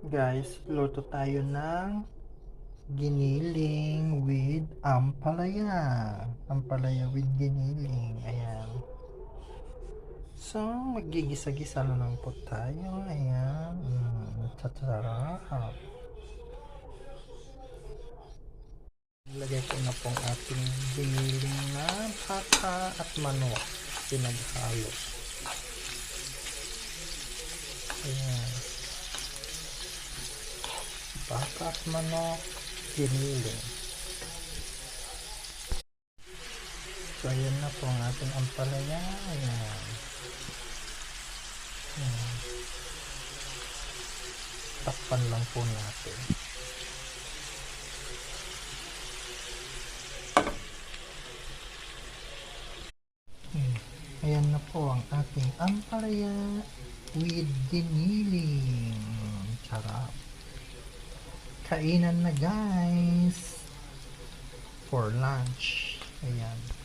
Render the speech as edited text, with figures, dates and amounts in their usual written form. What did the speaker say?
Guys, luto tayo ng giniling with ampalaya. Ampalaya with giniling. Ayan. So, magigisa-gisa na lang po tayo. Ayan. Tatarahap. Ilagay ko na pong ating giniling na baka at manok. Pinaghalo. Ayan. Baka at manok, giniling. So, ayan na po ang ating ampalaya. Ayan. Ayan. Takpan lang po natin. Ayan na po ang ating ampalaya with giniling. Sarap. Kainan na guys for lunch. Ayan.